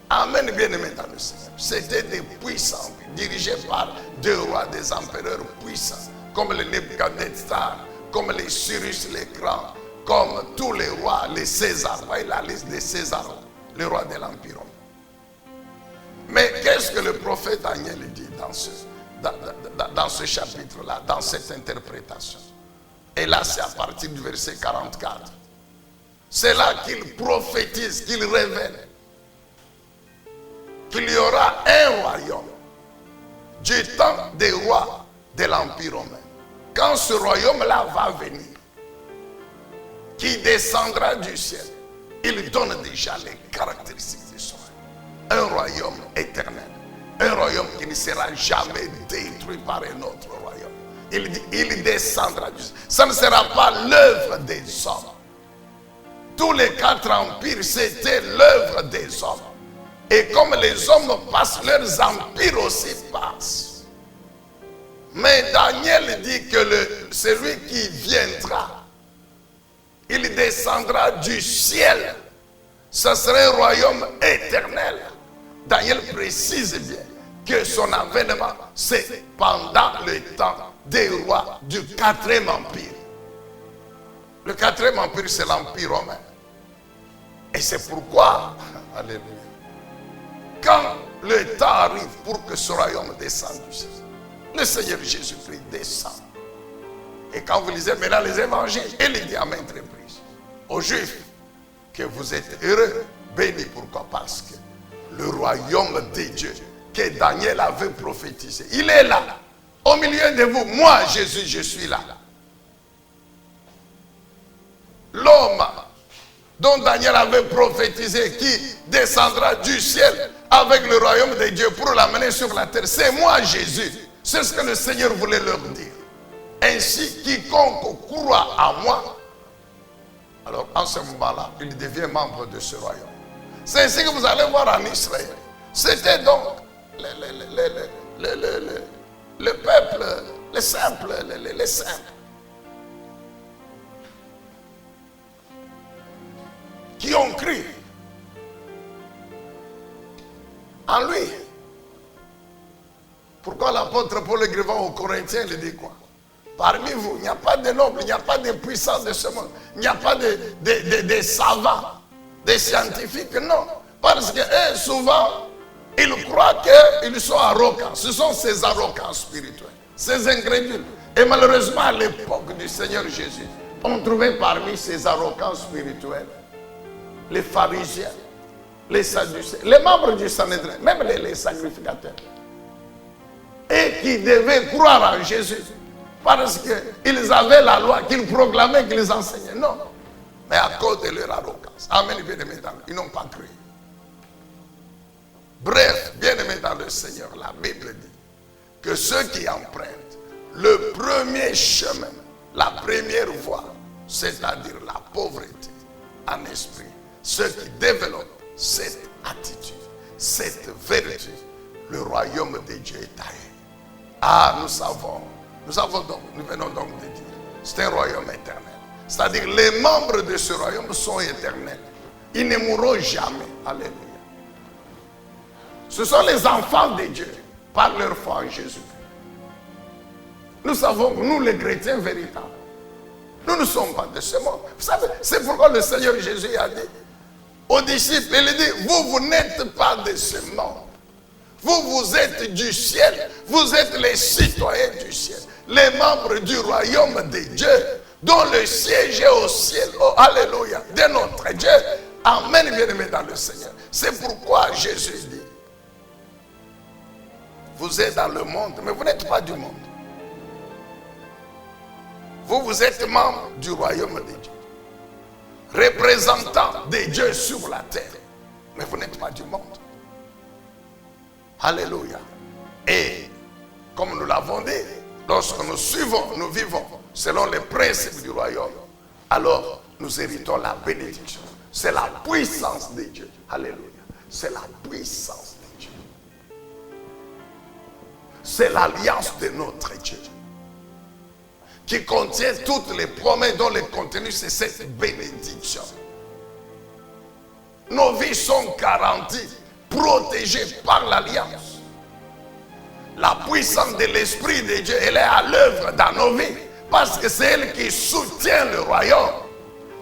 Amen, bien-aimé dans le Seigneur. C'était des puissants dirigés par 2 rois, des empereurs puissants, comme les Nebuchadnezzar, comme les Cyrus les Grands, comme tous les rois, les Césars. Voyez la liste des Césars, les rois de l'Empire romain. Mais qu'est-ce que le prophète Daniel dit dans ce chapitre-là, dans cette interprétation? Et là, c'est à partir du verset 44. C'est là qu'il prophétise, qu'il révèle qu'il y aura un royaume du temps des rois de l'Empire romain. Quand ce royaume-là va venir, qui descendra du ciel, il donne déjà les caractéristiques de son royaume. Un royaume éternel. Un royaume qui ne sera jamais détruit par un autre royaume. Il dit, il descendra du ciel. Ça ne sera pas l'œuvre des hommes. Tous les 4 empires, c'était l'œuvre des hommes. Et comme les hommes passent, leurs empires aussi passent. Mais Daniel dit que celui qui viendra, il descendra du ciel. Ce sera un royaume éternel. Daniel précise bien que son avènement, c'est pendant le temps des rois du 4e empire. Le 4e empire, c'est l'empire romain. Et c'est pourquoi, alléluia, quand le temps arrive pour que ce royaume descende du ciel, le Seigneur Jésus-Christ descend. Et quand vous lisez maintenant les évangiles, il dit à maintes reprises aux Juifs que vous êtes heureux, bénis. Pourquoi? Parce que le royaume de Dieu que Daniel avait prophétisé, il est là, au milieu de vous. Moi, Jésus, je suis là. L'homme dont Daniel avait prophétisé, qui descendra du ciel avec le royaume de Dieu pour l'amener sur la terre, c'est moi, Jésus. C'est ce que le Seigneur voulait leur dire. Ainsi, quiconque croit à moi Alors, en ce moment-là, il devient membre de ce royaume. C'est ainsi que vous allez voir en Israël. C'était donc le peuple, les simples, les simples, qui ont cru en lui. Pourquoi l'apôtre Paul écrivant aux Corinthiens, il dit quoi? Parmi vous, il n'y a pas de nobles, il n'y a pas de puissants de ce monde, il n'y a pas de savants, des scientifiques, non. Parce que souvent, ils croient qu'ils sont arrogants. Ce sont ces arrogants spirituels, ces incrédules. Et malheureusement, à l'époque du Seigneur Jésus, on trouvait parmi ces arrogants spirituels les pharisiens, les sadducéens, les membres du Sanhédrin, même les sacrificateurs. Et qui devaient croire en Jésus. Parce qu'ils avaient la loi, qu'ils proclamaient, qu'ils enseignaient. Non. Mais à cause de leur arrogance. Amen, bien-aimés, ils n'ont pas cru. Bref, bien-aimés dans le Seigneur, la Bible dit que ceux qui empruntent le premier chemin, la première voie, c'est-à-dire la pauvreté en esprit, ceux qui développent cette attitude, cette vertu, le royaume de Dieu est à eux. Ah, nous savons donc, nous venons donc de dire, c'est un royaume éternel. C'est-à-dire les membres de ce royaume sont éternels. Ils ne mourront jamais. Alléluia. Ce sont les enfants de Dieu par leur foi en Jésus. Nous savons que nous, les chrétiens véritables, nous ne sommes pas de ce monde. Vous savez, c'est pourquoi le Seigneur Jésus a dit aux disciples, il dit, vous n'êtes pas de ce monde. Vous êtes du ciel. Vous êtes les citoyens du ciel. Les membres du royaume de Dieu, dont le siège est au ciel. Oh, alléluia. De notre Dieu. Amen, bien-aimés dans le Seigneur. C'est pourquoi Jésus dit, vous êtes dans le monde, mais vous n'êtes pas du monde. Vous êtes membre du royaume de Dieu. Représentant de Dieu sur la terre. Mais vous n'êtes pas du monde. Alléluia. Et comme nous l'avons dit, lorsque nous suivons, nous vivons selon les principes du royaume, alors nous héritons la bénédiction. C'est la puissance de Dieu. Alléluia. C'est la puissance de Dieu. C'est l'alliance de notre Dieu qui contient toutes les promesses dont le contenu c'est cette bénédiction. Nos vies sont garanties, protégées par l'alliance. La puissance de l'Esprit de Dieu, elle est à l'œuvre dans nos vies parce que c'est elle qui soutient le royaume.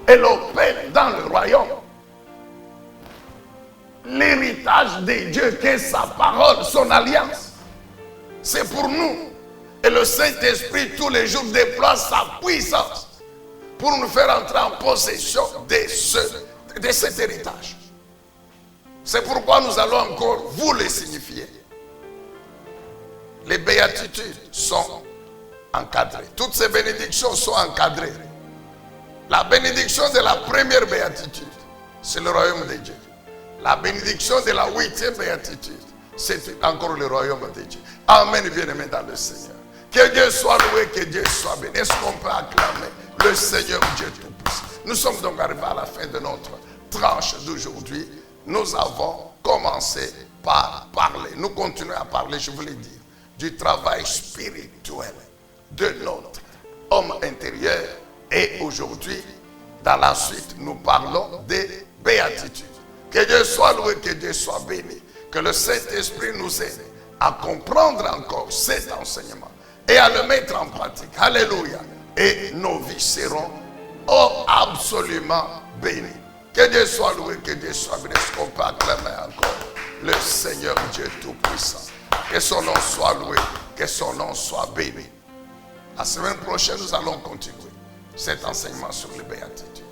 Elle opère dans le royaume. L'héritage de Dieu, qui est sa parole, son alliance, c'est pour nous. Et le Saint-Esprit, tous les jours, déploie sa puissance pour nous faire entrer en possession de cet héritage. C'est pourquoi nous allons encore vous le signifier. Les béatitudes sont encadrées. Toutes ces bénédictions sont encadrées. La bénédiction de la première béatitude, c'est le royaume de Dieu. La bénédiction de la 8e béatitude, c'est encore le royaume de Dieu. Amen, bien-aimés dans le Seigneur. Que Dieu soit loué, que Dieu soit béni. Est-ce qu'on peut acclamer le Seigneur Dieu Tout-Puissant? Nous sommes donc arrivés à la fin de notre tranche d'aujourd'hui. Nous avons commencé par parler. Nous continuons à parler, je voulais dire, du travail spirituel de notre homme intérieur. Et aujourd'hui, dans la suite, nous parlons des béatitudes. Que Dieu soit loué, que Dieu soit béni. Que le Saint-Esprit nous aide à comprendre encore cet enseignement et à le mettre en pratique. Alléluia. Et nos vies seront absolument bénies. Que Dieu soit loué, que Dieu soit béni. Est-ce qu'on peut acclamer encore le Seigneur Dieu Tout-Puissant? Que son nom soit loué, que son nom soit béni. La semaine prochaine, nous allons continuer cet enseignement sur les béatitudes.